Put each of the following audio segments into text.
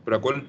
प्रकुल।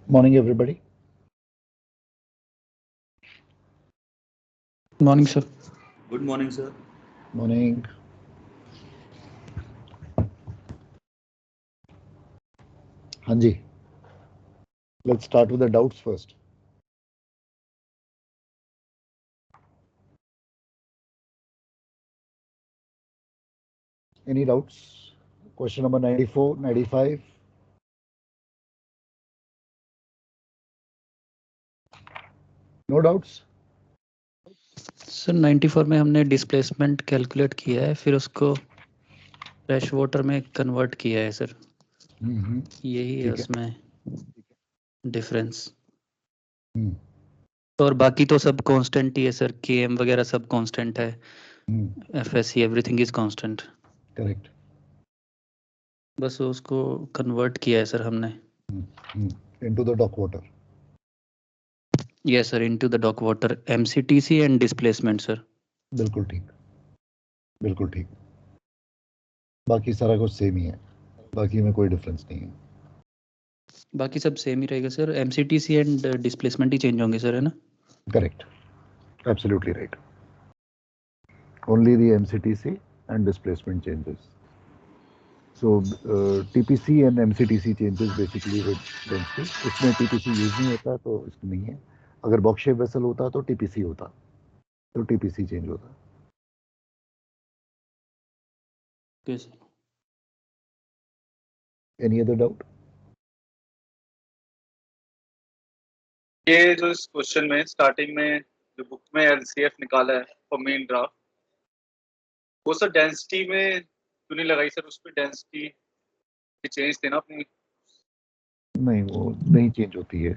Morning, everybody. Morning, sir. Good morning, sir. Morning. Hanji. Let's start with the doubts first. Any doubts? Question number 94, 95. No doubts? Sir 94 में हमने displacement calculate किया है, फिर उसको fresh water में convert किया है सर। यही है उसमें डिफरेंस। और बाकी तो सब कांस्टेंट ही है सर, केएम वगैरह सब कांस्टेंट है, FSC everything is constant. Correct. बस उसको कन्वर्ट किया है सर हमने। Into the dock water. Yes sir, into the dock water, MCTC and displacement sir. बिल्कुल ठीक, बिल्कुल ठीक। बाकी सारा कुछ सेम ही है, बाकी में कोई डिफरेंस नहीं है। बाकी सब सेम ही रहेगा सर, एमसीटीसी एंड डिस्प्लेसमेंट ही चेंज होंगे सर, है ना? Correct, absolutely right. Only the MCTC and displacement changes. So TPC and MCTC changes basically with density. इसमें TPC यूज नहीं होता तो इसमें नहीं है। अगर बॉक्स शेप वेसल होता तो TPC होता, तो TPC चेंज होता। Okay sir. Any other doubt? ये जो इस क्वेश्चन में स्टार्टिंग में जो बुक में एलसीएफ निकाला है फॉर मेन ड्राफ्ट, वो सर डेंसिटी में क्यों नहीं लगाई सर? उस पर डेंसिटी चेंज थे ना अपनी? नहीं, वो नहीं चेंज होती है।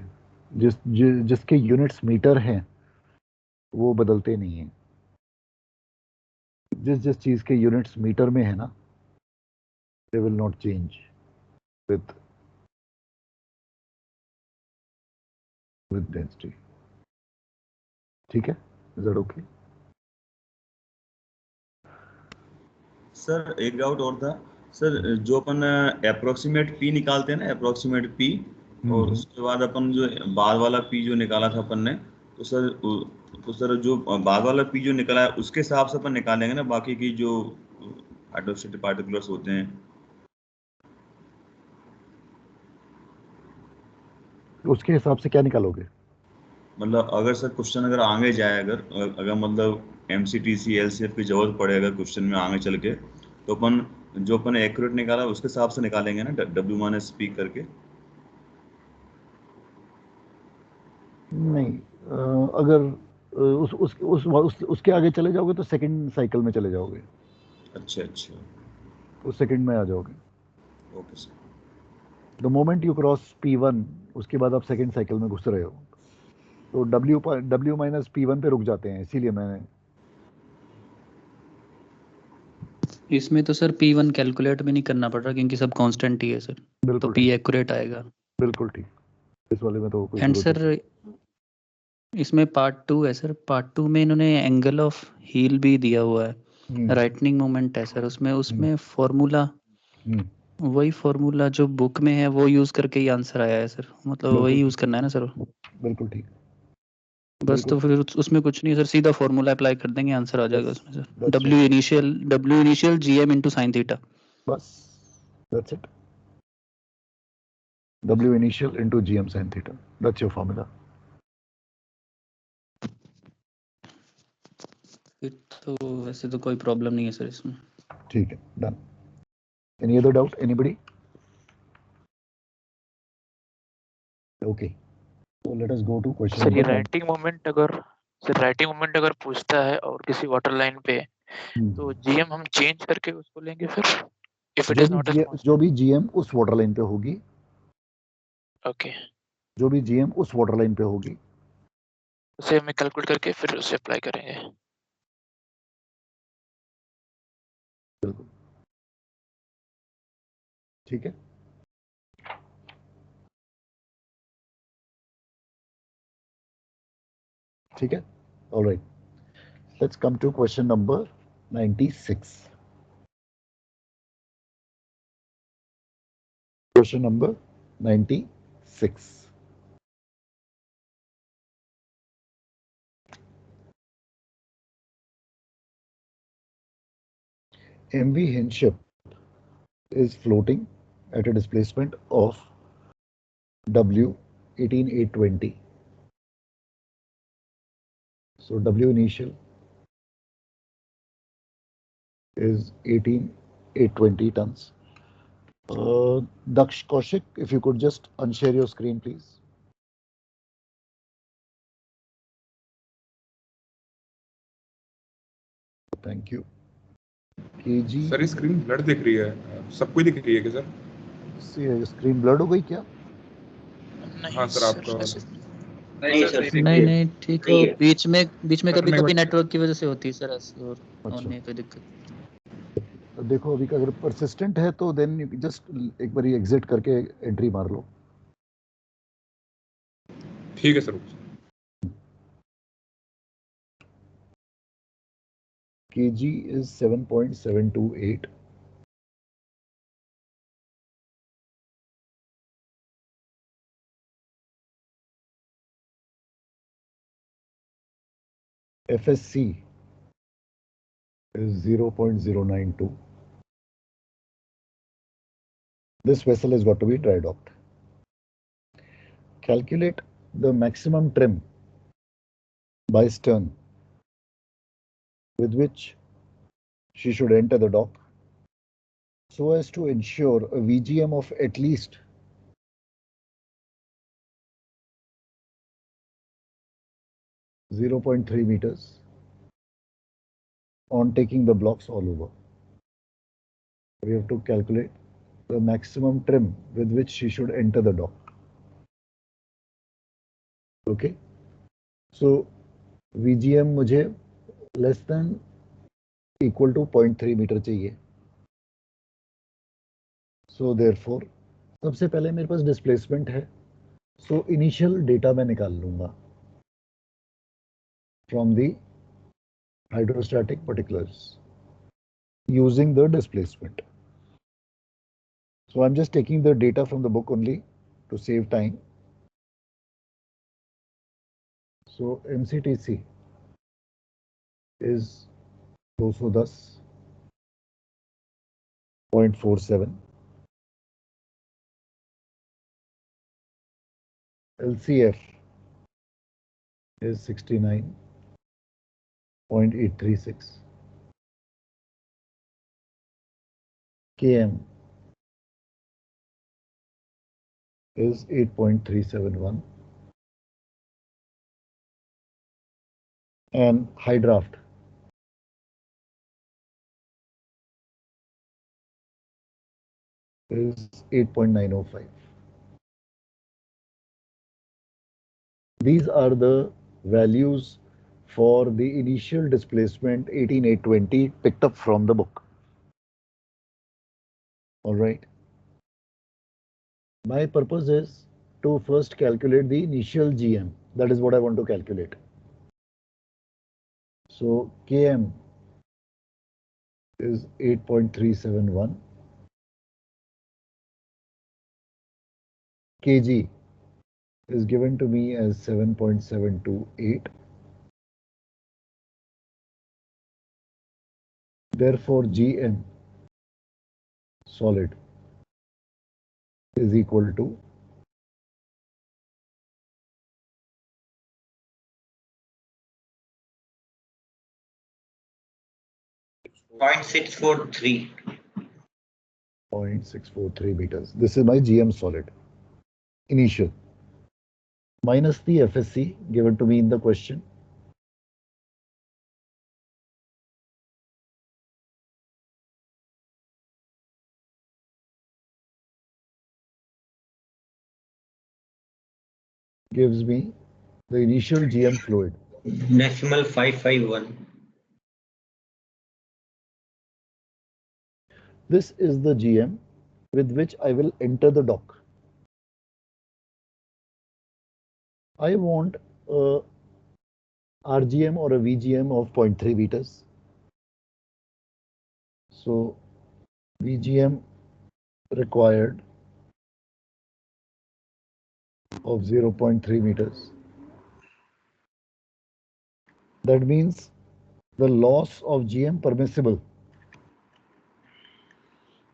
जिसके यूनिट्स मीटर हैं वो बदलते नहीं हैं। जिस चीज के यूनिट्स मीटर में है ना, they will not change with density. ठीक है, इज दैट ओके? सर एक डाउट और था सर, जो अपन अप्रोक्सीमेट पी निकालते हैं ना, अप्रोक्सीमेट पी, और उसके बाद अपन जो बाद वाला पी जो निकाला था अपन ने, तो सर जो बाद वाला पी जो निकला है उसके हिसाब से अपन निकालेंगे ना बाकी की जो हाइड्रोस्टैटिक पार्टिकुलर्स होते हैं? उसके हिसाब से क्या निकालोगे? मतलब अगर सर क्वेश्चन अगर आगे जाए, अगर मतलब एमसीटीसी एलसीएफ की जरूरत पड़े अगर क्वेश्चन में आगे चल के, तो अपन जो अपन एक्यूरेट निकाला उसके हिसाब से निकालेंगे ना, डब्ल्यू माइनस पी करके? नहीं, अगर उसके आगे चले जाओगे तो सेकंड साइकिल में चले जाओगे। अच्छा अच्छा, उस सेकंड में आ जाओगे। Okay sir. The moment you cross P1, उसके बाद आप सेकंड साइकिल में घुस रहे हो, तो W माइनस P1 पे रुक जाते हैं, इसीलिए मैंने। इसमें तो सर P1 कैलकुलेट भी नहीं करना पड़ रहा क्योंकि सब कांस्टेंट ही है सर, तो P एक्यूरेट आएगा। बिल्कुल ठीक, इस वाले में तो कोई एंड जरूरत नहीं। सर इसमें पार्ट 2 है सर, पार्ट 2 में इन्होंने एंगल ऑफ हील भी दिया हुआ है, राइटनिंग मोमेंट है सर उसमें फॉर्मूला, वही फॉर्मूला जो बुक में है वो यूज करके ही आंसर आया है सर, मतलब वही यूज करना है ना सर? बिल्कुल ठीक। बस तो फिर उसमें कुछ नहीं सर, सीधा फॉर्मूला अप्लाई कर देंगे, आंसर आ जाएगा उसमें sir. W initial GM into sin theta. बस, that's it. W initial into GM sin theta, that's your formula. फिर तो वैसे तो कोई प्रॉब्लम नहीं है सर इसमें। ठीक है, done. Any other doubt, anybody? Okay, so let us go to question sir ये number 9. राइटिंग मोमेंट अगर पूछता है और किसी वाटर लाइन पे, तो जीएम हम चेंज करके उसको लेंगे फिर, इफ इट इज नॉट जो भी GM उस वाटर लाइन पे होगी, ओके, जो भी GM उस वाटर लाइन पे होगी उसे हमें कैलकुलेट करके फिर उसे अप्लाई करेंगे। बिल्कुल ठीक है। ठीक है, all right, let's come to question number 96. Question number 96. MV hinge ship is floating at a displacement of W 18820. So W initial is 18820 tons. Daksh Kaushik, if you could just unshare your screen, please. Thank you. KG. Sir screen blur दिख रही है, सबको दिख रही है क्या sir? Screen blur हो गई क्या? हाँ सर, आपका नहीं ठीक है, बीच में कभी कभी नेटवर्क की वजह से होती है सर ऐसी, और होने कोई दिक्कत। देखो अभी अगर परसिस्टेंट है तो देन जस्ट एक बार एग्जिट करके एंट्री मार लो। ठीक है sir. KG is 7.728. FSC is 0.092. This vessel has got to be dry docked. Calculate the maximum trim by stern with which she should enter the dock so as to ensure a VGM of at least 0.3 meters on taking the blocks all over. We have to calculate the maximum trim with which she should enter the dock. Okay, so VGM मुझे less than equal to 0.3 metre चाहिए. So therefore सबसे पहले मेरे पास displacement है, so initial data मैं निकाल लूंगा from the hydrostatic particulars using the displacement. So I'm just taking the data from the book only to save time. So MCTC is 210.47. LCF is 69.836. KM is 8.371. And high draft is 8.905. These are the values for the initial displacement 18820 picked up from the book. All right. My purpose is to first calculate the initial GM. That is what I want to calculate. So KM is 8.371. KG is given to me as 7.728. Therefore, GM solid is equal to 0.643. 0.643 meters. This is my GM solid initial minus the FSC given to me in the question. Gives me the initial GM fluid. Decimal 551. This is the GM with which I will enter the dock. I want a RGM or a VGM of 0.3 meters. So VGM required of 0.3 meters. That means the loss of GM permissible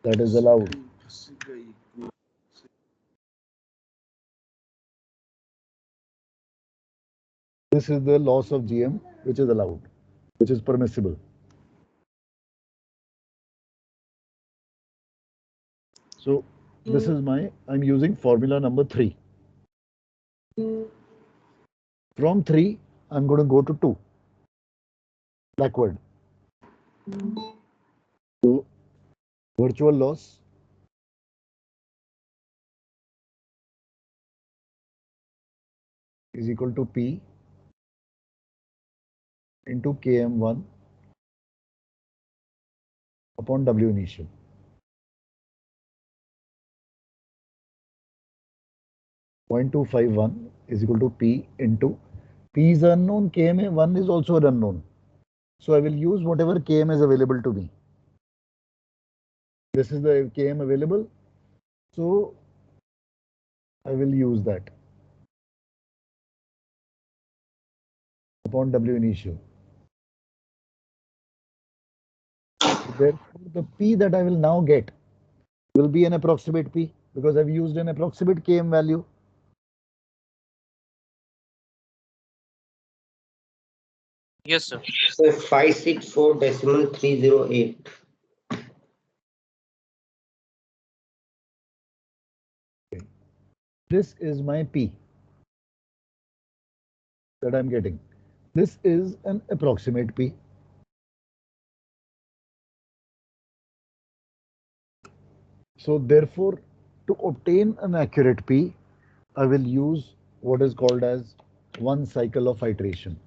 that is allowed. This is the loss of GM which is allowed, which is permissible. So this is I'm using formula number 3. From 3, I'm going to go to 2, backward. So virtual loss is equal to P into Km1 upon W initial. .251 is equal to P into P is unknown, Km1 is also an unknown. So I will use whatever Km is available to me. This is the Km available. So I will use that upon W initial. Therefore, the P that I will now get will be an approximate P because I've used an approximate Km value. Yes, sir. So 564.308. This is my P that I'm getting. This is an approximate P. So therefore, to obtain an accurate P, I will use what is called as one cycle of iteration.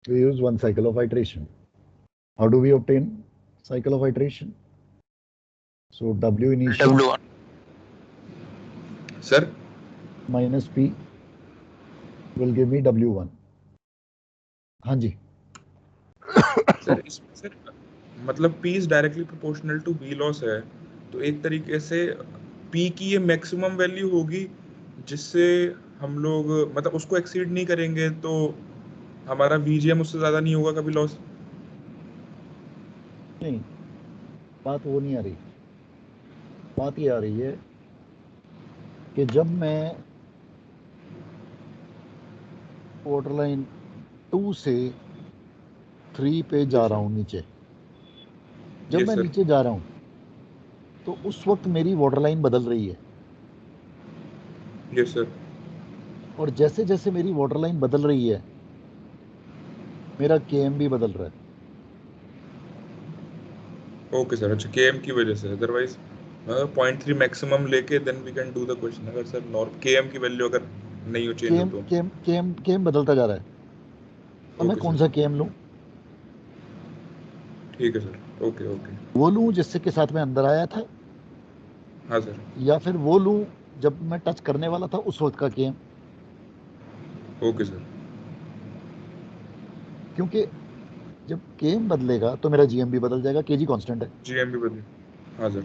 We use one cycle of iteration. How do we obtain cycle of iteration? So W initial W1. Sir, minus P will give me W1. हाँ जी. Sir इसमें sir मतलब P is directly proportional to V loss है, तो एक तरीके से P की ये मैक्सिमम वैल्यू होगी जिससे हम लोग मतलब उसको एक्सीड नहीं करेंगे तो हमारा VGM उससे ज्यादा नहीं होगा कभी लॉस. नहीं, बात वो नहीं आ रही. बात ये आ रही है कि जब मैं वाटर लाइन 2 से 3 पे जा रहा हूँ नीचे, जब Yes, मैं sir. नीचे जा रहा हूँ तो उस वक्त मेरी वाटर लाइन बदल रही है. Yes, sir. और जैसे जैसे मेरी वाटर लाइन बदल रही है मेरा KM भी बदल रहा है. Okay sir. अच्छा, KM की वजह से, अदरवाइज 0.3 मैक्सिमम लेके then we can do the question. अगर सर KM की वैल्यू अगर नहीं हो चेंज हो तो KM बदलता जा रहा है. अब मैं ओके कौन सर. सा KM लूं? ठीक है सर. Okay okay. वो लूं जिससे के साथ मैं अंदर आया था, हाँ सर. या फिर वो लूं जब मैं टच करने वाला था उस वक्त का KM? Okay sir. क्योंकि जब KM बदलेगा तो मेरा GM भी बदल जाएगा. KG कांस्टेंट है. GM भी बदले. हाँ सर.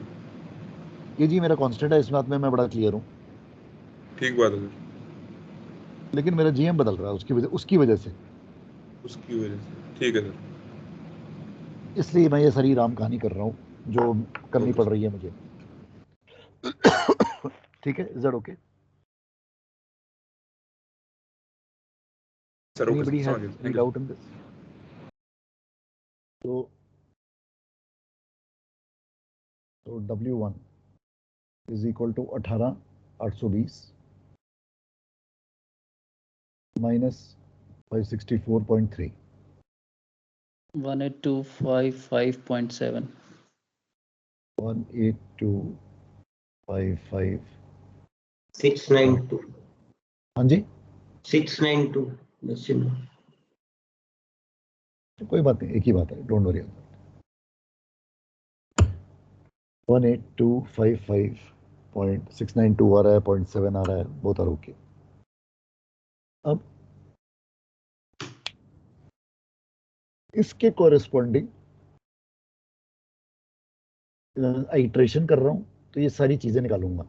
KG मेरा कांस्टेंट है, इस बात में मैं बड़ा क्लियर हूं. ठीक बात है सर. लेकिन मेरा GM बदल रहा है उसकी वजह से. उसकी वजह से. ठीक है सर. इसलिए मैं ये सारी राम कहानी कर रहा हूँ जो करनी पड़ रही है मुझे. ठीक है, is that okay? Sir okay Anybody sir. has any doubt in this? So W1 is equal to 18,820 minus 564.3. 18255.7. 18255. 692. हाँ जी, 692. decimal. कोई बात नहीं, एक ही बात है. Don't worry. 18255 0.692 आ रहा है, 0.7 आ रहा है, बोथ आर ओके। अब इसके कोरेस्पॉन्डिंग आइट्रेशन कर रहा हूं तो ये सारी चीजें निकालूंगा।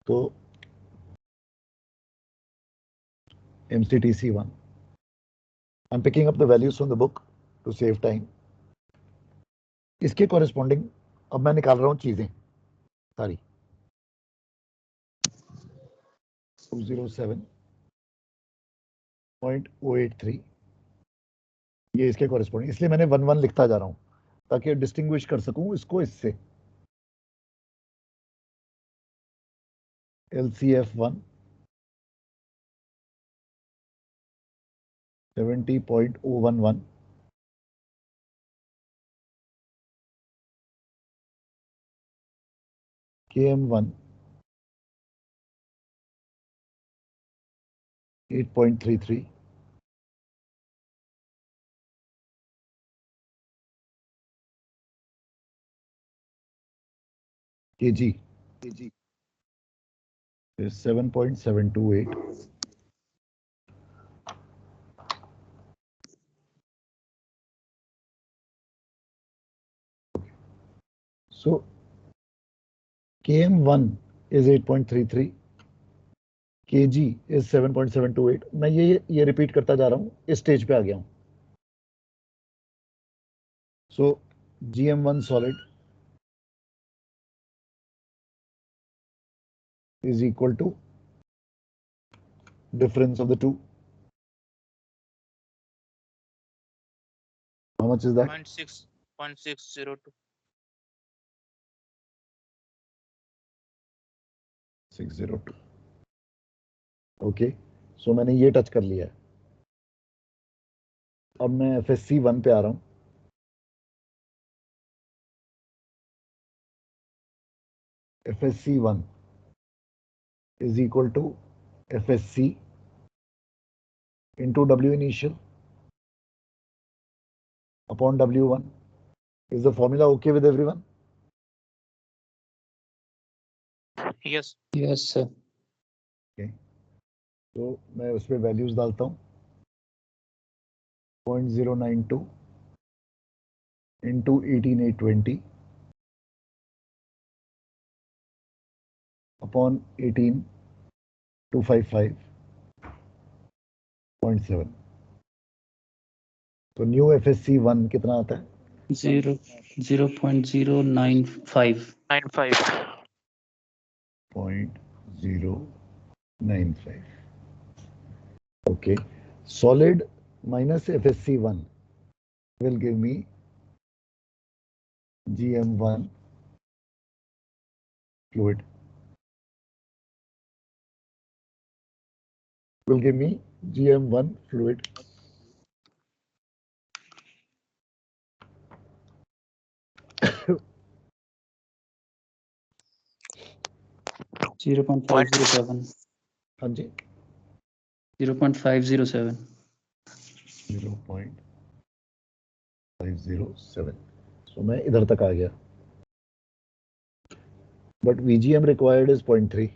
तो MCTC1, I'm picking up the values from the book to save time. इसके कोरेस्पॉन्डिंग अब मैं निकाल रहा हूं चीजें सारी। 207.083 ये इसके कोरेस्पॉन्डिंग, इसलिए मैंने 1 1 लिखता जा रहा हूं ताकि डिस्टिंग्विश कर सकूं इसको इससे। LCF1 70.011, KM1 8.33, KG is 7.728, so KM1 is 8.33, KG is 7.728। मैं ये रिपीट करता जा रहा हूं, इस स्टेज पे आ गया हूं। So GM1 solid is equal to difference of the two. How much is that? 0.602. 602. Okay, सो मैंने ये टच कर लिया है। अब मैं FSC1 पे आ रहा हूं। FSC1 is equal to FSC into W initial upon W1. Is the formula okay with everyone? Yes. Yes sir. Okay. तो मैं उस पर वैल्यूज डालता हूं। 0.092 into 18820 upon 18255.7। तो न्यू FSC1 कितना आता है? 0.095. 0.095. Okay, solid minus FSC1 will give me GM1 fluid, will give me GM1 fluid. .507. हाँ जी, 0.507. 0.507. So मैं इधर तक आ गया, but VGM required is 0.3.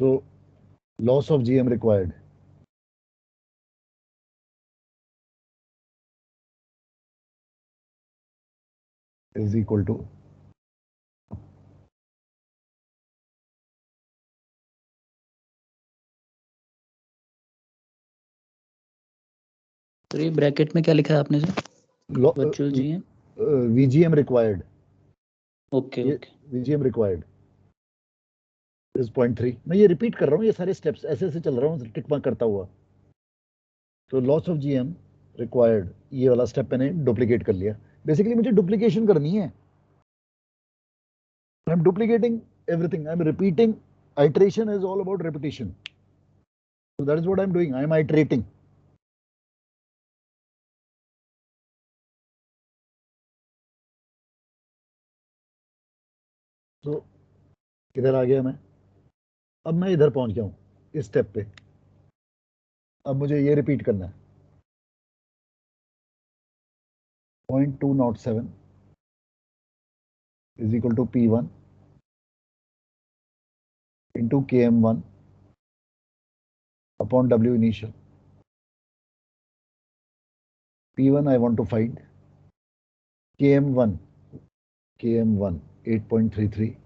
So loss of GM required is equal to तो ये ब्रैकेट में क्या लिखा है आपने sir? Virtual GM VGM required. Okay okay, VGM required is 0.3. मैं ये रिपीट कर रहा हूँ, ये सारे स्टेप्स ऐसे ऐसे चल रहा हूँ टिक मार्क करता हुआ। तो लॉस ऑफ GM रिक्वायर्ड, ये वाला स्टेप मैंने डुप्लीकेट कर लिया। बेसिकली मुझे डुप्लीकेशन करनी है। I am duplicating everything, I am repeating. Iteration is all about repetition. So that is what I am doing. I am iterating. So किधर आ गया मैं? अब मैं इधर पहुंच गया हूं इस स्टेप पे। अब मुझे ये रिपीट करना है। 0.207 is equal to P1 into Km1 upon W initial. P1 I want to find. Km1 8.33.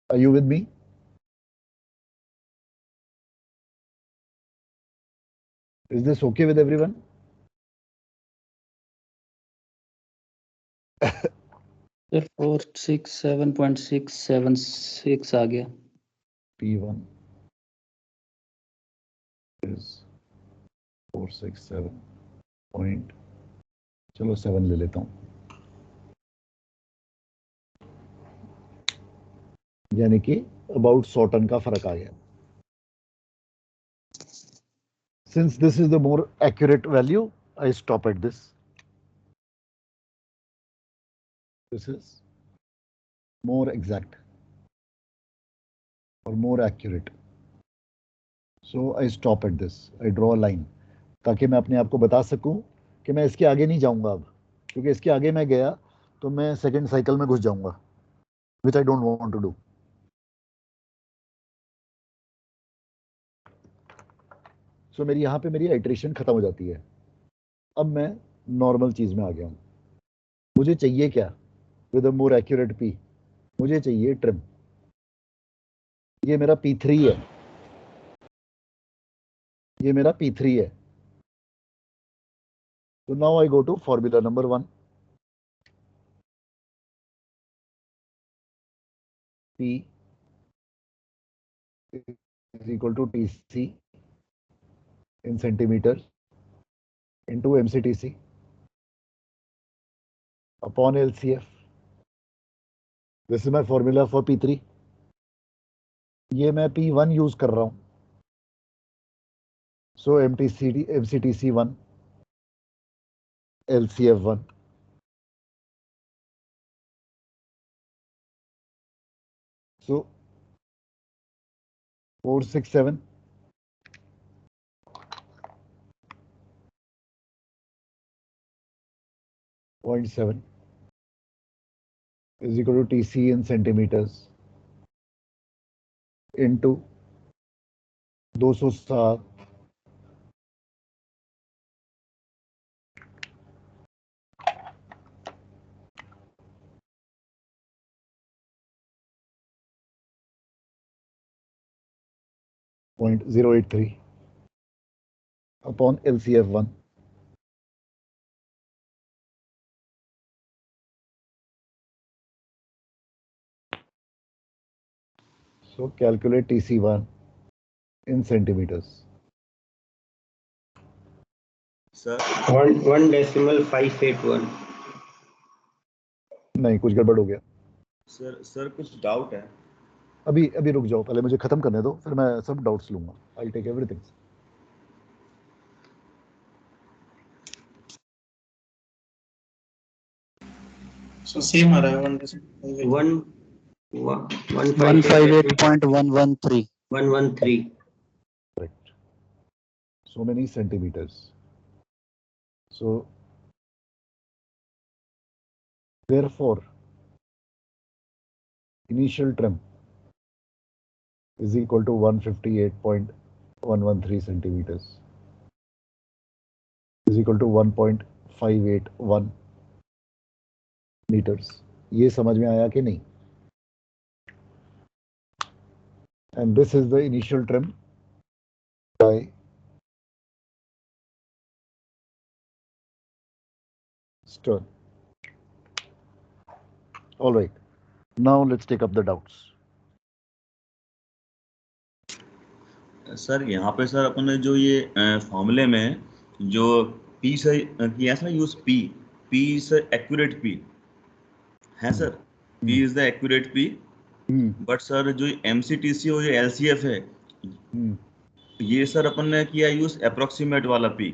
Are you with me? Is this okay with everyone? Sir 467.676 आ गया। P1 is 467 point, चलो 7 ले लेता हूं, यानी कि अबाउट 100 टन का फर्क आ गया। Since this is the more accurate value, I stop at this. This is more exact or more accurate. So I stop at this. I draw a line ताकि मैं अपने आप को बता सकूं कि मैं इसके आगे नहीं जाऊंगा अब, क्योंकि इसके आगे मैं गया तो मैं सेकंड साइकिल में घुस जाऊंगा, which I don't want to do. So मेरी यहाँ पे मेरी आइट्रेशन खत्म हो जाती है। अब मैं नॉर्मल चीज में आ गया हूँ। मुझे चाहिए क्या? With a more accurate P मुझे चाहिए ट्रिम। ये मेरा P3 है, ये मेरा P3 है। So now I go to formula number 1. P is equal to TC in centimeters into MCTC upon LCF. This is my formula for P3. ये मैं P1 यूज कर रहा हूं, so MCTC 1 LCF 1. So 467.7 is equal to TC in centimeters into 207 0.083 upon LCF 1. So calculate TC1 in centimeters. Sir 1.581. नहीं, कुछ गड़बड़ हो गया। सर कुछ डाउट है। अभी रुक जाओ, पहले मुझे खत्म करने दो, फिर मैं सब डाउट्स लूंगा। I take everything. So same आ रहा है 158.113. 113. Correct. So many centimeters. So therefore initial trim is equal to 158.113 centimeters is equal to 1.581 meters. ये समझ में आया कि नहीं? And this is the initial trim by Stern. All right. Now let's take up the doubts. Sir यहाँ पे sir अपन ने जो ये फॉर्मूले में जो P से किया था use P sir accurate P है sir. P is the accurate P, but sir जो MCTC और जो LCF है ये सर अपन ने किया यूज अप्रोक्सीमेट वाला P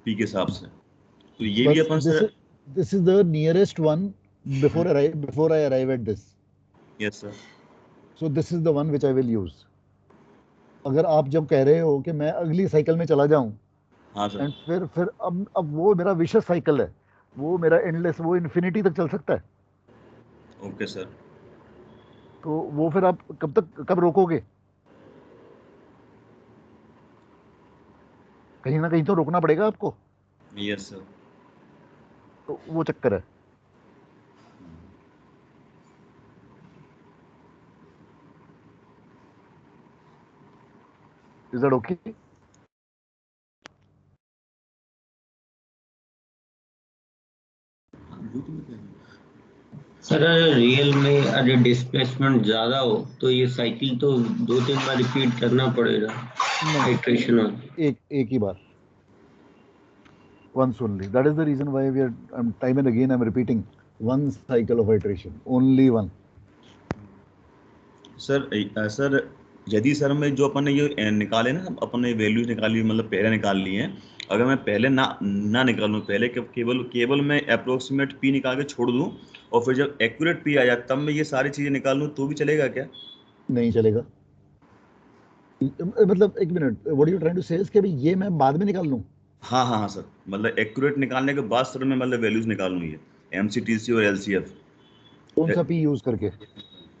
के हिसाब से। तो ये भी अपन sir This is the nearest one before I arrive at this. Yes sir. So this is the one which I will use. अगर आप जब कह रहे हो कि मैं अगली साइकिल में चला जाऊं, हाँ सर. एंड फिर अब वो मेरा विशेष साइकिल है, वो मेरा एंडलेस, वो इन्फिनिटी तक चल सकता है. Okay sir. तो वो फिर आप कब रोकोगे? कहीं ना कहीं तो रोकना पड़ेगा आपको. Yes sir. तो वो चक्कर है. Is that okay? Sir real में अगर डिस्प्लेसमेंट ज्यादा हो तो ये साइकिल तो 2-3 बार रिपीट करना पड़ेगा. आइट्रेशन एक ही बार. Once only. That is the reason why time and again I'm repeating one cycle of iteration. Only one. Sir यदि सर में जो अपन ने ये निकाले ना, अपन ने वैल्यूज निकाली, मतलब पहले निकाल ली हैं, अगर मैं पहले ना निकालूं, पहले केवल मैं अप्रोक्सीमेट पी निकाल के छोड़ दूं और फिर जब एक्यूरेट पी आ जाए तब मैं ये सारी चीजें निकाल लूं तो भी चलेगा क्या? नहीं चलेगा. मतलब एक minute, what are you trying to say कि ये मैं बाद में निकाल लूं? हाँ सर, मतलब एक्यूरेट निकालने के बाद सर मैं मतलब वैल्यूज निकाल लूं, ये एमसीटीसी और एलसीएफ. कौन सा पी यूज करके?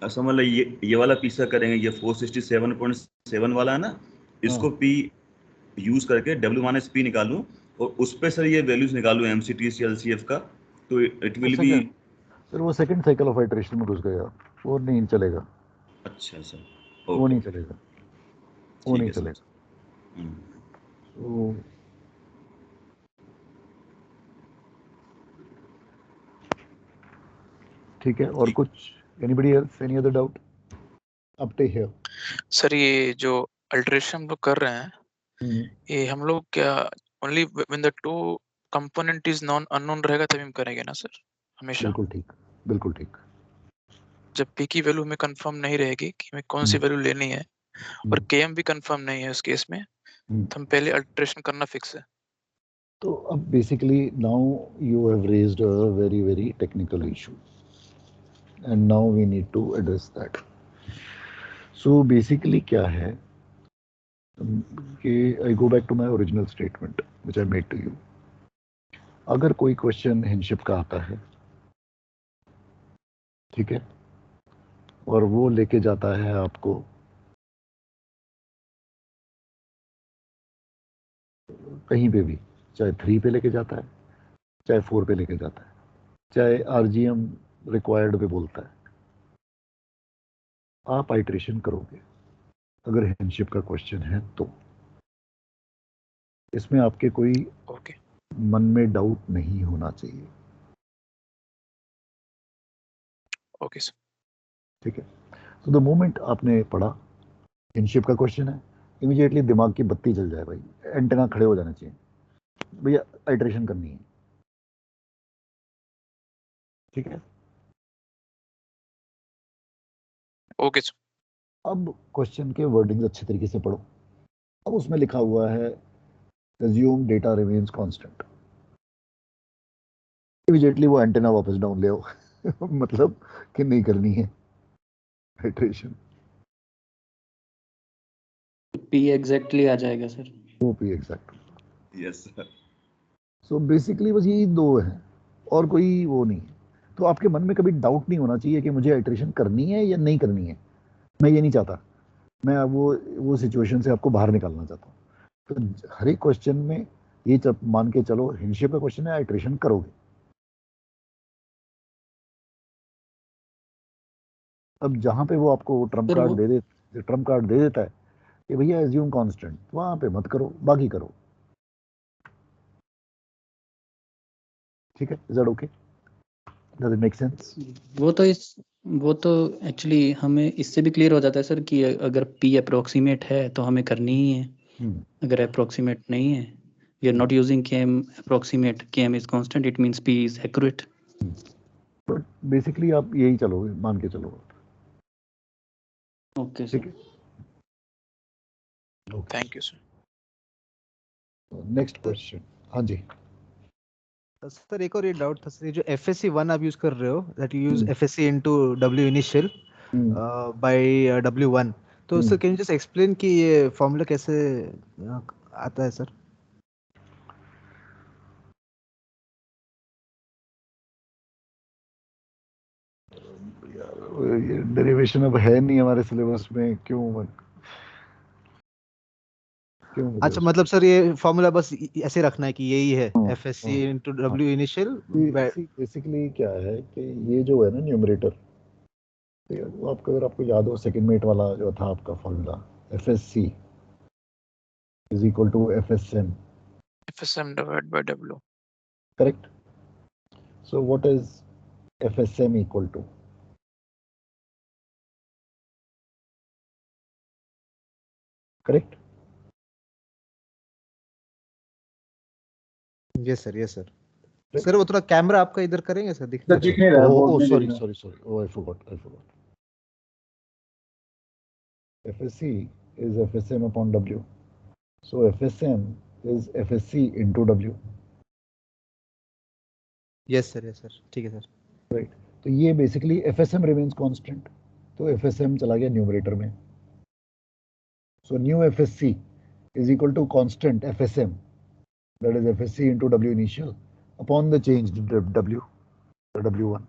ऐसा मतलब ये वाला पी सा करेंगे, ये 467.7 वाला है ना, इसको पी यूज करके W-P निकालूं और उस पे सर ये वैल्यूज निकालूं एमसीटीसी एलसीएफ का, तो इट विल बी. सर वो सेकंड साइकिल ऑफ आइटरेशन में घुस गया, वो नहीं चलेगा. अच्छा सर. वो नहीं चलेगा. वो नहीं चलेगा. ठीक है. और कुछ anybody else, any other doubt up to here? Sir ये जो अल्टरेशन हम लोग कर रहे हैं, ये हम लोग क्या only when the two component is non unknown रहेगा तभी हम करेंगे ना सर, हमेशा? बिल्कुल ठीक, बिल्कुल ठीक. जब पी की वैल्यू हमें कंफर्म नहीं रहेगी कि हमें कौन सी वैल्यू लेनी है और केएम भी कंफर्म नहीं है उस केस में, तो हम पहले अल्टरेशन करना फिक्स है. तो अब basically now you have raised a very very technical issue and now we need to address that. So basically क्या है कि I go back to my original statement which I made to you. अगर कोई question हिंशिप का आता है, ठीक है, और वो लेके जाता है आपको कहीं पे भी, चाहे 3 पे लेके जाता है, चाहे 4 पे लेके जाता है, चाहे आरजीएम रिक्वायर्ड पे बोलता है, आप आइट्रेशन करोगे अगर हिंशिप का क्वेश्चन है तो. इसमें आपके कोई मन में डाउट नहीं होना चाहिए. Okay sir. ठीक है. तो द मोमेंट आपने पढ़ा हिंशिप का क्वेश्चन है, इमीडिएटली दिमाग की बत्ती जल जाए भाई, एंटेना खड़े हो जाना चाहिए, भैया आइट्रेशन करनी है. ठीक है. Okay sir. अब क्वेश्चन के वर्डिंग्स अच्छे तरीके से पढ़ो. अब उसमें लिखा हुआ है assume data remains constant. Immediately वो एंटेना वापस डाउन ले आओ. मतलब कि नहीं करनी है आइट्रेशन. पी एग्जैक्टली आ जाएगा सर. वो P exactly. Yes sir. So basically बस यही दो है और कोई वो नहीं है. तो आपके मन में कभी डाउट नहीं होना चाहिए कि मुझे आइट्रेशन करनी है या नहीं करनी है. मैं ये नहीं चाहता, मैं वो सिचुएशन से आपको बाहर निकालना चाहता हूँ. तो हर एक क्वेश्चन में ये मान के चलो हिंशिप का क्वेश्चन है, आइट्रेशन करोगे. अब जहां पे वो आपको ट्रम्प कार्ड दे देता है कि भैया एज्यूम कांस्टेंट, वहां पे मत करो, बाकी करो. ठीक है. Is that okay? Does it make sense? वो तो एक्चुअली हमें इससे भी क्लियर हो जाता है सर कि अगर पी अप्रोक्सीमेट है तो हमें करनी ही है. अगर अप्रोक्सीमेट नहीं है, we are not using KM approximate, KM is constant, it means P is accurate. But basically आप यही चलोगे, मान के चलो. Okay sir. Thank you sir. Next question. हाँ जी. सर एक और ये डाउट था सर, ये जो FSC 1 आप यूज कर रहे हो, that you use FSC into W initial by W1, तो sir can you just explain कि ये फॉर्मूला कैसे आता है सर? ये डेरिवेशन अब है नहीं हमारे सिलेबस में, क्यों? अच्छा, मतलब सर ये फॉर्मूला बस ऐसे रखना है कि यही है FSC into W initial। Basically क्या है कि ये जो है ना न्यूमरेटर, वो आपको, अगर आपको याद हो सेकंड मेट वाला जो था आपका formula, FSC is equal to FSM divided by W, correct? So what is FSM equal to? Correct? Yes sir. Sir वो थोड़ा कैमरा आपका इधर करेंगे सर, दिख नहीं रहा, oh बोर्ड sorry नहीं दिख oh I forgot FSC is FSM upon W, so FSM is FSC into W. Yes sir ठीक है सर। राइट, तो ये बेसिकली FSM रिमेन्स कांस्टेंट, तो FSM चला गया न्यूमरेटर में, so new FSC is equal to constant FSM, that is FSC into W initial upon the changed W, W1.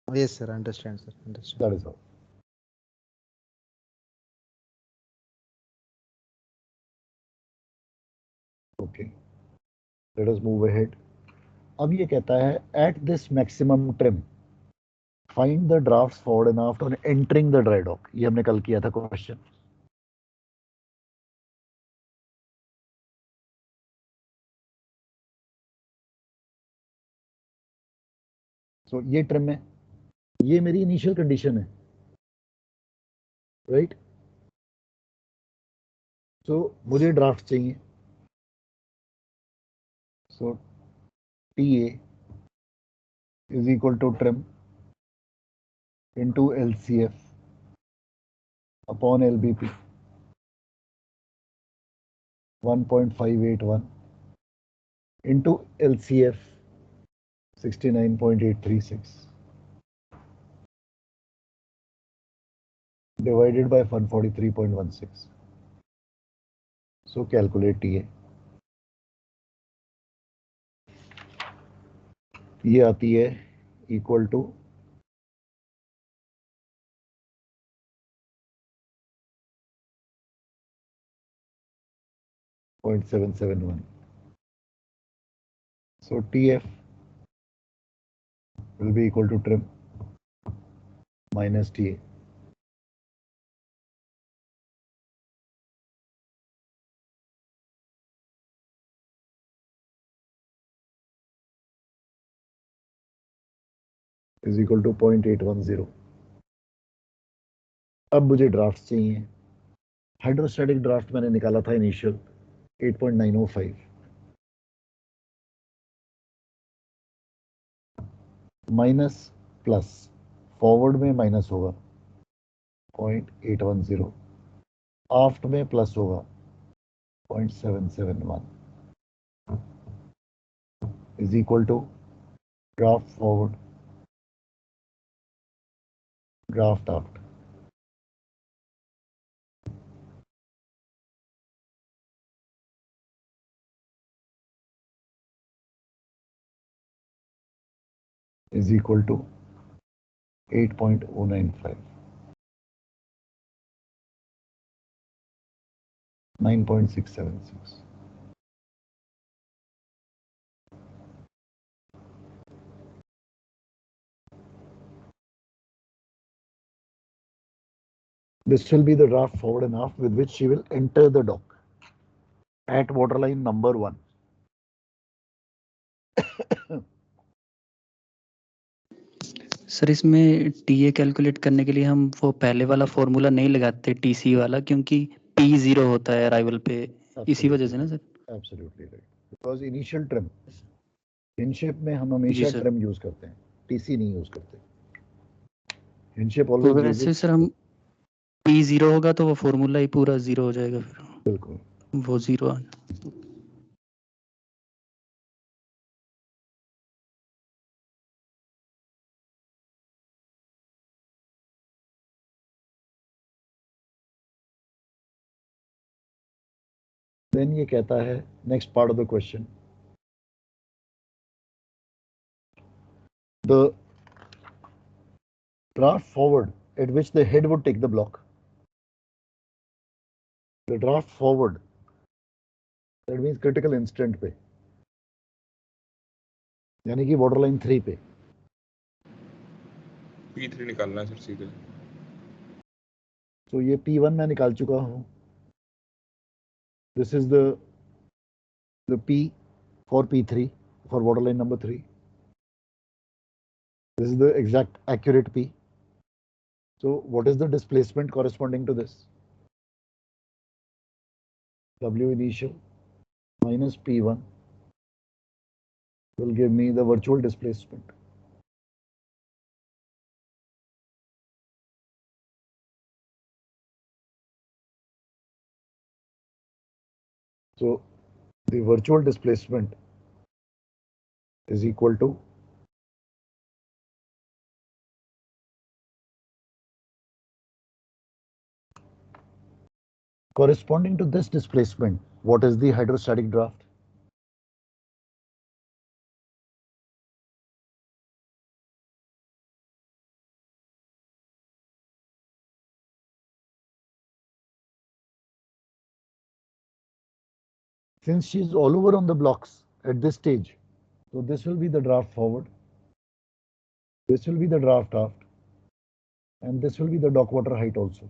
Yes sir, understand sir, understand. That is all. Okay, let us move ahead. अब ये कहता है at this maximum trim find the drafts forward and aft on entering the dry dock. ये हमने कल किया था question. So ये ट्रिम है, ये मेरी इनिशियल कंडीशन है, राइट? सो मुझे ड्राफ्ट चाहिए, सो TA is equal to trim into LCF upon LBP 1.581 into LCF 69.836 divided by 143.16. So calculate TA. ये आती है equal to 0.771. So TF will be equal to trim minus TA. Is equal to 0.810. अब मुझे draft चाहिए। Hydrostatic draft मैंने निकाला था initial 8.905 minus plus, forward में माइनस होगा 0.810, आफ्ट में प्लस होगा 0.771 is equal to draft forward draft aft. is equal to 8.095, 9.676. This will be the draft forward and aft with which she will enter the dock at waterline number 1. Sir इसमें TA calculate करने के लिए हम वो पहले वाला formula नहीं लगाते TC वाला, क्योंकि P 0 होता है अराइवल पे, इसी वजह से ना sir? Absolutely right. Because initial trim, इनशिप में हम हमेशा ट्रिम यूज करते हैं, TC नहीं यूज करते। इनशिप तो वैसे सर हम P 0 होगा तो वो फॉर्मूला ही पूरा 0 हो जाएगा फिर। बिल्कुल, वो 0 आ देन ये कहता है next part of the question, the draft forward at which the head would take the block. The draft forward, that means critical instant पे, यानी कि border line 3 पे. P3 निकालना है सर सीधे. So ये P1 मैं निकाल चुका हूँ. This is the P for P3 for border line number 3. This is the exact accurate P. So what is the displacement corresponding to this? W initial minus P1 will give me the virtual displacement. So the virtual displacement is equal to corresponding to this displacement. What is the hydrostatic draft? Since she is all over on the blocks at this stage, so this will be the draft forward, this will be the draft aft, and this will be the dock water height also.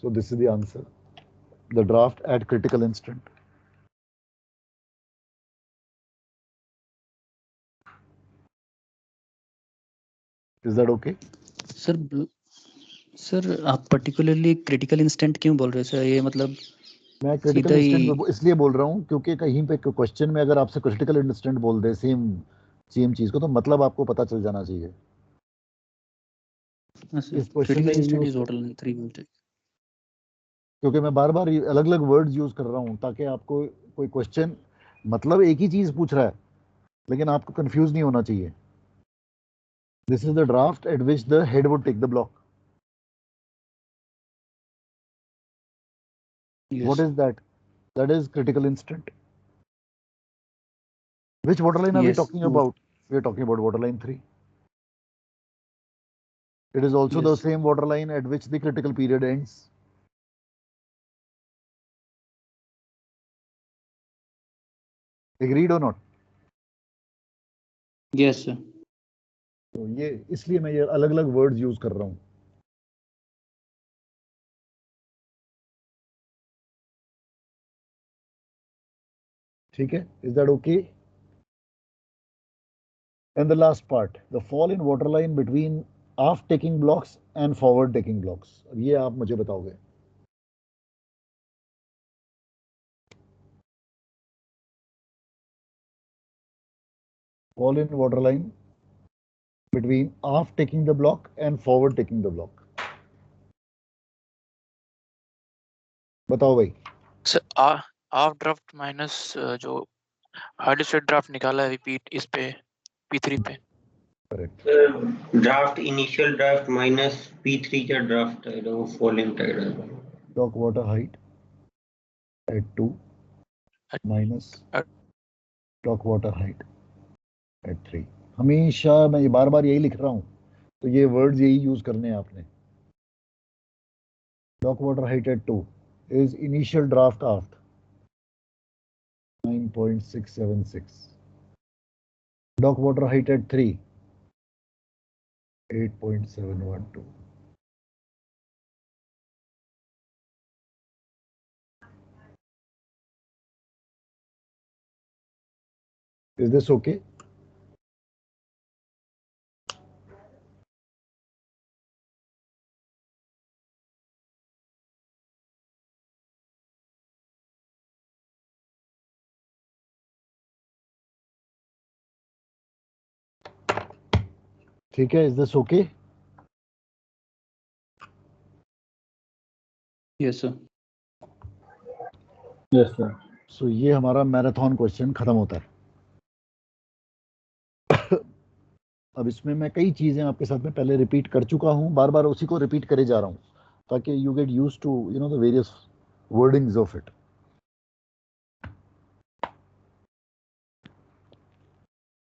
So this is the answer, the draft at critical instant. Is that okay? Sir आप particularly critical instant क्यों बोल रहे हैं sir? ये मतलब मैं critical instant इसलिए बोल रहा हूँ क्योंकि कहीं पे क्वेश्चन में अगर आपसे क्रिटिकल इंस्टेंट बोल दे सेम चीज को, तो मतलब आपको पता चल जाना चाहिए. इस क्वेश्चन में क्योंकि मैं बार बार अलग अलग वर्ड्स यूज कर रहा हूँ ताकि आपको कोई क्वेश्चन मतलब एक ही चीज पूछ रहा है लेकिन आपको कंफ्यूज नहीं होना चाहिए. This is the draft at which the head would take the block. What is that? That is critical instant. Which waterline are we talking about? We are talking about waterline 3. It is also the same waterline at which the critical period ends. Agreed or not? Yes, sir. तो ये इसलिए मैं ये अलग अलग words use कर रहा हूँ. ठीक है? Is that okay? And the last part, the fall in waterline between aft taking blocks and forward taking blocks. अब ये आप मुझे बताओगे. Fall in waterline between aft taking the block and forward taking the block. बताओ भाई. Sir of draft minus जो हाइड्रोस्टेट draft निकाला है रिपीट इस पे P3 पे. Correct. Draft initial draft minus P3 का ड्राफ्ट है वो फॉलिंग टाइड है. Dock water height at 2 minus dock water height at 3. हमेशा मैं ये बार बार यही लिख रहा हूँ तो ये वर्ड्स यही यूज करने हैं आपने. Dock water height at 2 is initial draft aft 9.676. Dock water height at 3 8.712. Is this okay? ठीक है, is this okay? Yes, sir. Yes, sir. So ये हमारा मैराथन क्वेश्चन खत्म होता है. अब इसमें मैं कई चीजें आपके साथ में पहले रिपीट कर चुका हूं, बार बार उसी को रिपीट करे जा रहा हूं ताकि you get used to you know the various wordings of it.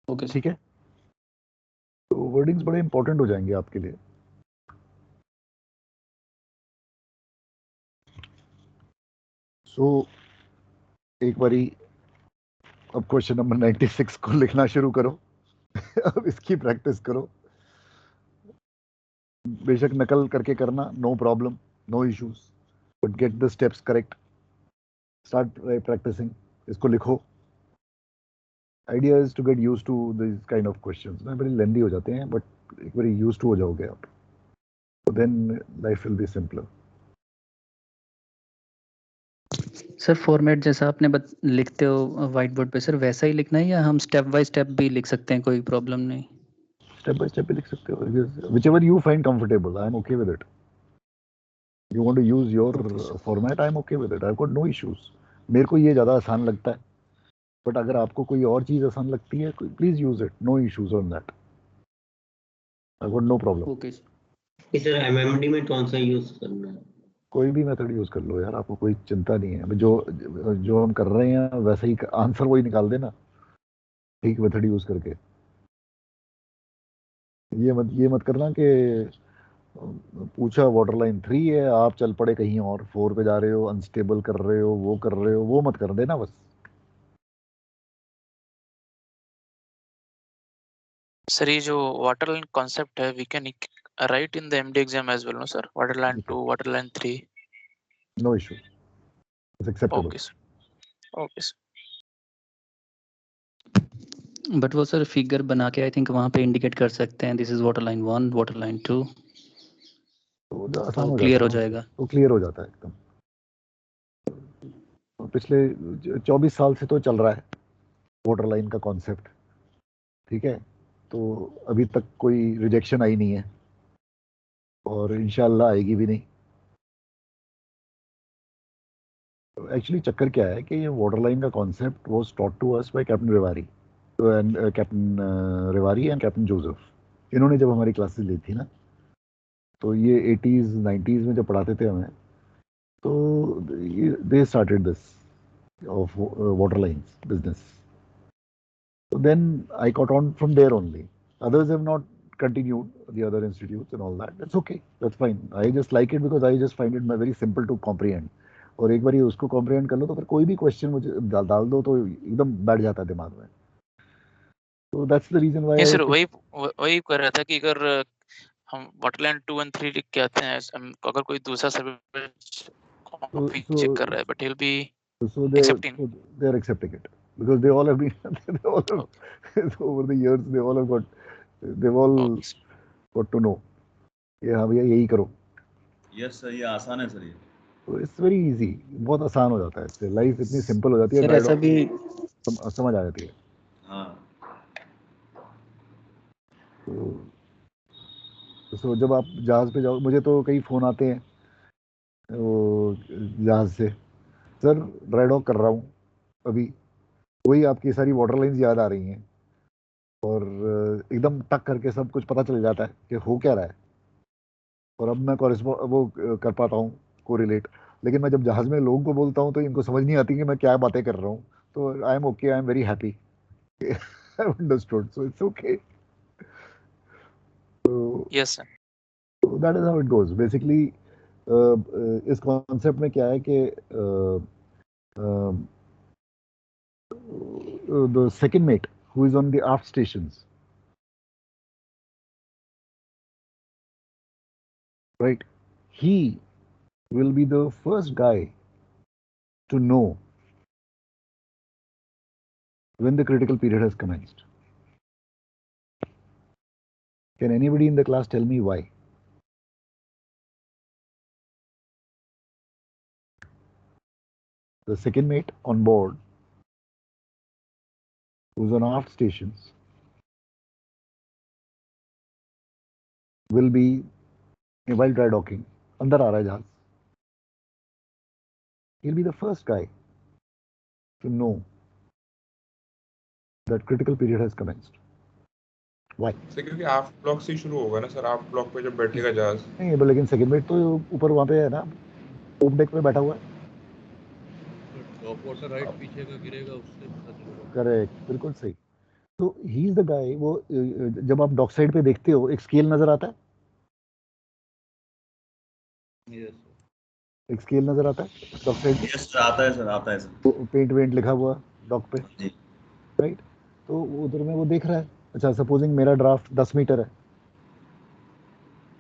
Okay ठीक है, तो वर्डिंग्स बड़े इंपॉर्टेंट हो जाएंगे आपके लिए। सो एक बारी अब क्वेश्चन नंबर 96 को लिखना शुरू करो। अब इसकी प्रैक्टिस करो, बेशक नकल करके करना, no problem, no issues, but get the steps correct, start practising, इसको लिखो। Idea is to get used to this kind of questions ना, बड़े लेंदी हो जाते हैं, बट एक बार यूज्ड टू हो जाओगे आप, तो then life will be simpler. Sir format जैसा आपने लिखते हो व्हाइट बोर्ड पे सर, वैसा ही लिखना है या हम स्टेप बाय स्टेप भी लिख सकते हैं, कोई प्रॉब्लम नहीं? स्टेप बाय स्टेप भी लिख सकते हो, whichever you find comfortable, I am okay with it. You want to use your format, I am okay with it. I've got no issues. मेरे को ये ज़्यादा आसान लगता है, बट अगर आपको कोई और चीज़ आसान लगती है, please use it, no issues on that, I've got no problem. Okay sir MMD में कौन सा यूज करना है? कोई भी मेथड यूज कर लो यार, आपको कोई चिंता नहीं है। जो जो हम कर रहे हैं वैसा ही आंसर वही निकाल देना, ठीक मेथड यूज करके। ये मत करना कि पूछा वाटर लाइन 3 है, आप चल पड़े कहीं और 4 पे जा रहे हो, अनस्टेबल कर रहे हो, वो कर रहे हो, वो मत कर देना बस। सर ये जो वाटर लाइन कॉन्सेप्ट है, we can write in the MD exam as well, no sir? Water line 2, water line 3, no issue, it's acceptable. Okay sir, okay sir. But वो सर फिगर बना के आई थिंक वहाँ पे indicate कर सकते हैं, this is water line 1, water line 2, तो आसान हो क्लियर जाता हो है, जाएगा। तो क्लियर हो जाता है एकदम। पिछले 24 साल से तो चल रहा है वाटर लाइन का कॉन्सेप्ट, ठीक है, तो अभी तक कोई रिजेक्शन आई नहीं है और इंशाल्लाह आएगी भी नहीं। एक्चुअली चक्कर क्या है कि ये वाटर लाइन का concept was taught to us by captain Rewari and captain Joseph. इन्होंने जब हमारी क्लासेस ली थी ना, तो ये 80s 90s में जब पढ़ाते थे हमें, तो they started this of water lines business. So then I got on from there only. Others have not continued, the other institutes and all that. That's okay. That's fine. I just like it because I just find it very simple to comprehend. और एक बार ये उसको comprehend कर लो तो फिर कोई भी question मुझे डाल दो तो एकदम बैठ जाता है दिमाग में। So that's the reason why ये सर वही कर रहा था कि अगर हम वाटर लाइन 2 and 3 लिख के आते हैं, अगर कोई दूसरा सर्विस कॉपी चेक कर रहा है, but he'll be accepting. So they're accepting it because they all have been they all have, over the years they've all got to know कि हाँ भैया यही करो। यस सर, ये आसान है सर, ये तो इट्स वेरी इजी, बहुत आसान हो जाता है इससे, लाइफ इतनी सिंपल हो जाती है, सर ऐसा भी समझ आ जाती है। हाँ। तो जब आप जहाज पे जाओ, मुझे तो कई फोन आते हैं वो जहाज से, सर ड्राई डॉक कर रहा हूँ अभी, वही आपकी सारी वाटर लाइंस याद आ रही हैं और एकदम टक करके सब कुछ पता चल जाता है कि हो क्या रहा है, और अब मैं वो कर पाता हूँ कोरिलेट। लेकिन मैं जब जहाज में लोगों को बोलता हूँ तो इनको समझ नहीं आती कि मैं क्या बातें कर रहा हूँ, तो I am okay, I am very happy, I understood, so it's okay. Yes sir, that is how it goes basically. इस कॉन्सेप्ट में क्या है कि the second mate who is on the aft stations, right, he will be the first guy to know when the critical period has commenced. Can anybody in the class tell me why? The second mate on board who's on aft stations will be, while dry docking, अंदर आ रहा है जहाज, he'll be the first guy to know that critical period has commenced. Why? Sir क्योंकि आफ्ट block से ही शुरू होगा ना sir, आफ्ट block पे जब बैठेगा जहाज। नहीं but लेकिन सेकंड मेट तो ऊपर वहाँ पे है ना, पोप डेक पे बैठा हुआ है। टॉप वाटर राइट पीछे का गिरेगा, उससे पता चलेगा। करेक्ट, बिल्कुल सही। तो ही इज द गाय। वो जब आप डॉक साइड पे देखते हो एक स्केल नजर आता है, यस एक स्केल नजर आता है डॉक साइड पे, यस सर, आता है सर, आता है सर। तो पेंट वेंट लिखा हुआ डॉक पे, जी राइट। तो उधर में वो देख रहा है, अच्छा सपोजिंग मेरा ड्राफ्ट 10 मीटर है,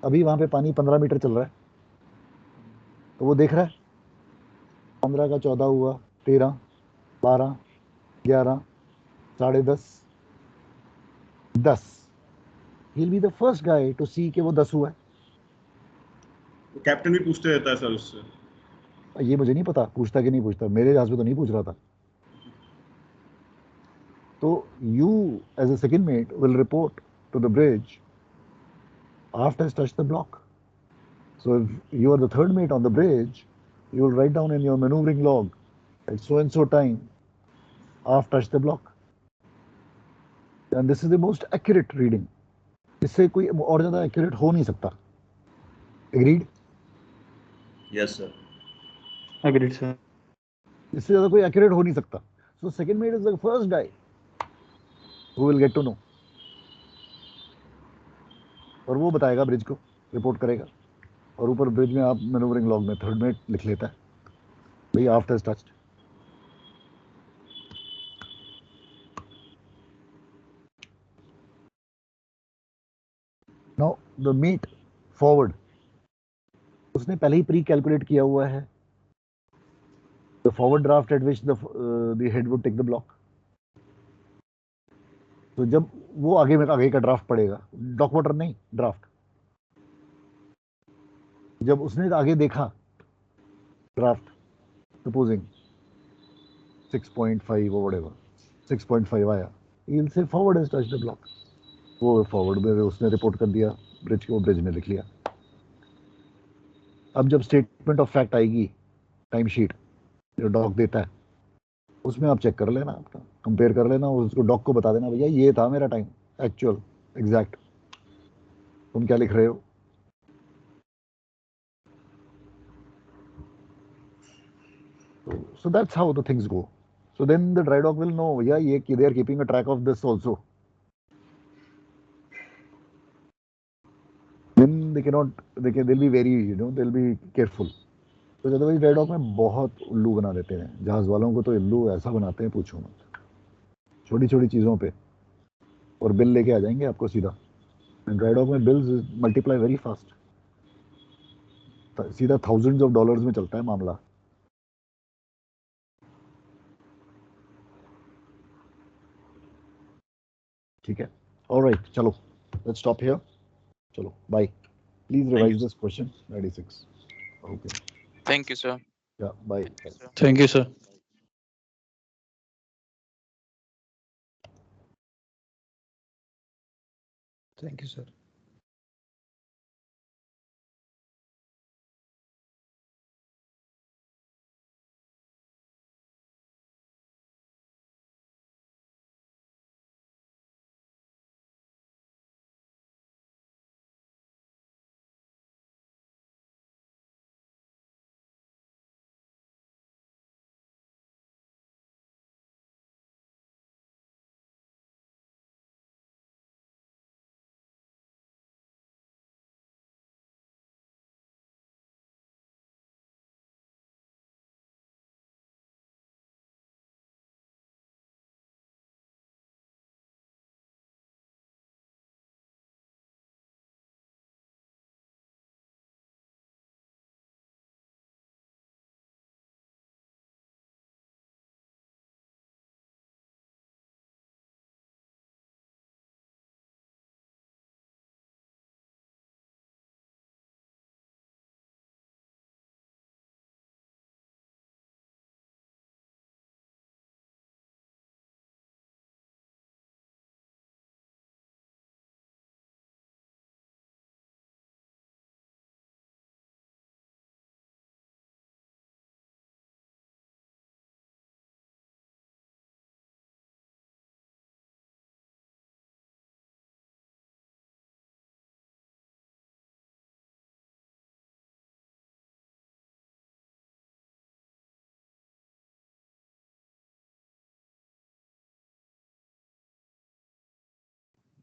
अभी वहां पे पानी 15 मीटर चल रहा है, तो वो देख रहा है 15 का 14 हुआ, 13, 12, 11, 10:30, 10। he'll be the first guy to see कि वो 10 हुआ है। तो कैप्टन भी पूछते रहता है सर उससे। ये मुझे नहीं पता पूछता कि नहीं पूछता, मेरे जहाज में तो नहीं पूछ रहा था। तो you as a second mate will report to the bridge aft has touched the block. So if you are the third mate on the bridge, you will write down in your maneuvering log at so and so time aft touched the block, and this is the most accurate reading. इससे कोई और ज्यादा accurate हो नहीं सकता। Agreed? Yes sir. Agreed sir. इससे ज्यादा कोई accurate हो नहीं सकता। So second mate is the first guy who will get to know, और वो बताएगा ब्रिज को, रिपोर्ट करेगा, और ऊपर ब्रिज में आप मैनूवरिंग लॉग में थर्ड मेट लिख लेता है भाई after has touched. Now the meet forward, उसने पहले ही प्री कैलकुलेट किया हुआ है the forward draft at which the head would take the block. तो जब वो आगे का ड्राफ्ट पड़ेगा, डॉक वाटर नहीं ड्राफ्ट, जब उसने आगे देखा ड्राफ्ट सपोजिंग 6.5 और व्हाटएवर 6.5 आया, he will say forward has touched the block. वो फॉरवर्ड में उसने रिपोर्ट कर दिया ब्रिज को, ब्रिज ने लिख लिया। अब जब स्टेटमेंट ऑफ फैक्ट आएगी, टाइम शीट जो डॉक देता है, उसमें आप चेक कर लेना, आपका कंपेयर कर लेना, उसको डॉक को बता देना भैया ये था मेरा टाइम एक्चुअल एग्जैक्ट, तुम क्या लिख रहे हो। So that's how the things go. So then the dry dock will know, yeah, they are keeping a track of this also. Then they'll be very, they'll be careful. तो otherwise dry dock में बहुत उल्लू बना देते हैं जहाज वालों को, तो उल्लू ऐसा बनाते हैं पूछो मत, छोटी छोटी चीज़ों पे, और बिल लेके आ जाएंगे आपको सीधा। ड्राई डॉक में बिल्स मल्टीप्लाई वेरी फास्ट, सीधा थाउजेंड्स ऑफ डॉलर्स में चलता है मामला। ठीक है, ऑलराइट, चलो लेट्स स्टॉप हियर, चलो bye. Please revise this question 96। Okay, thank you sir. या bye. Thank you sir. Thank you sir.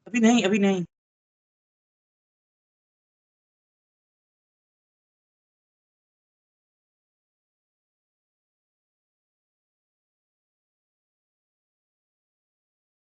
अभी नहीं